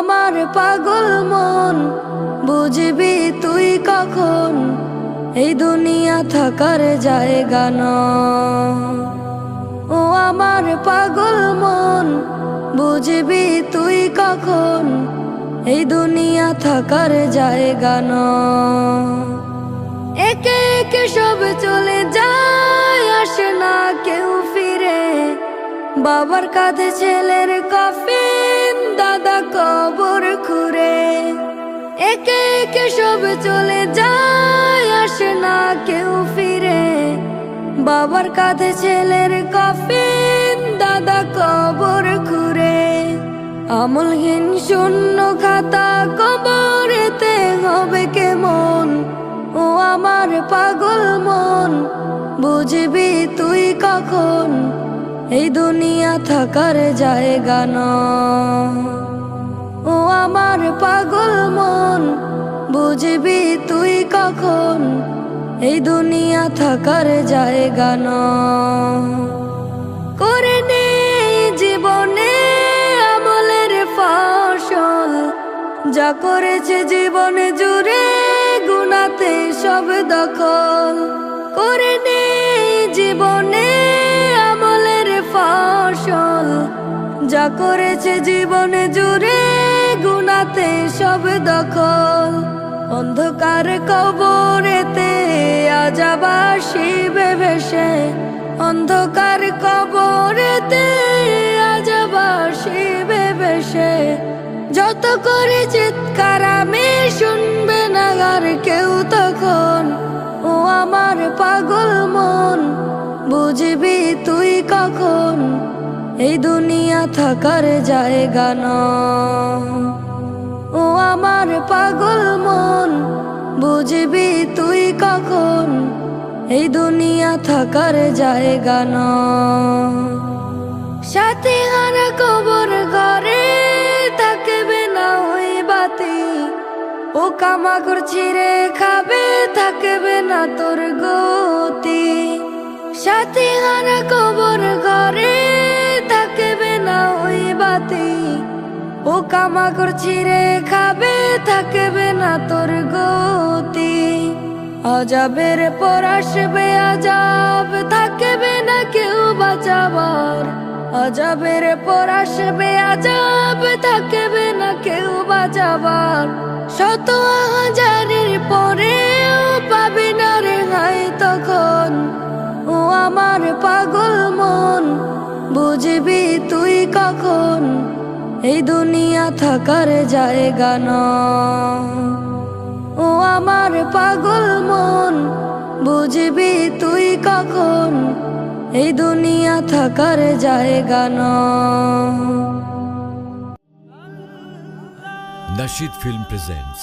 আমার পাগল মন, বুঝবি তুই কখন এই দুনিয়া থাকার জায়গা না। ও আমার পাগল মন, বুঝবি তুই কখন এই দুনিয়া থাকার জায়গা না। একে একে সব চলে যায়, আসে না কেউ ফিরে। বাবার কাঁধে ছেলের কফিন, দাদা কবর খুঁড়ে। একে একে সব চলে যায়, আসে না কেউ ফিরে। বাবার কাঁধে ছেলের কফিন, দাদা কবর খুঁড়ে। আমলহীন শূন্য খাতা কবরেতে হবে কেমন। ও আমার পাগল মন, বুঝবি তুই কখন এই দুনিয়া থাকার জায়গা না। ও আমার পাগল মন, বুঝবি তুই কখন এই দুনিয়া থাকার জায়গা না। করে নে জীবনে আমলের ফসল, যা করেছে জীবনে জুড়ে গুনাতে সব দখল। করে নে জীবনে আমলের ফসল, যা করেছে জীবনে জুড়ে গুনাতে সব দখল। অন্ধকার কবরেতে আযাব আসিবে ভেসে। অন্ধকার কবরেতে আযাব আসিবে ভেসে। যত করে চিৎকার আমি, শুনবে না আর কেউ তখন। ও আমার পাগল মন, বুঝবি তুই কখন এই দুনিয়া থাকার জায়গা না। ও আমার পাগল মন, বুঝবি তুই কখন এই দুনিয়া থাকার জায়গা না। সাথী হারা কবর ঘরে থাকবে না ওই বাতি। ও কামাকড় ছিঁড়ে খাবে, থাকবে না তোর গতি। সাথী হারা কবর ঘরে থাকবে না ওই বাতি। ও কামাকড় ছিঁড়ে খাবে, থাকবে না তোর গতি। আযাবের পর আসবে আযাব, থাকবে না কেউ বাঁচাবার। আযাবের পর আসবে আযাব, থাকবে না কেউ বাঁচাবার। শত হাজারের পরেও পাবি না রেহাই তখন। ও আমার পাগল মন, বুঝবি তুই কখন এই দুনিয়া থাকার জায়গা না। ও আমার পাগল মন, বুঝবি তুই কখন এই দুনিয়া থাকার জায়গা না। Nasheed Film presents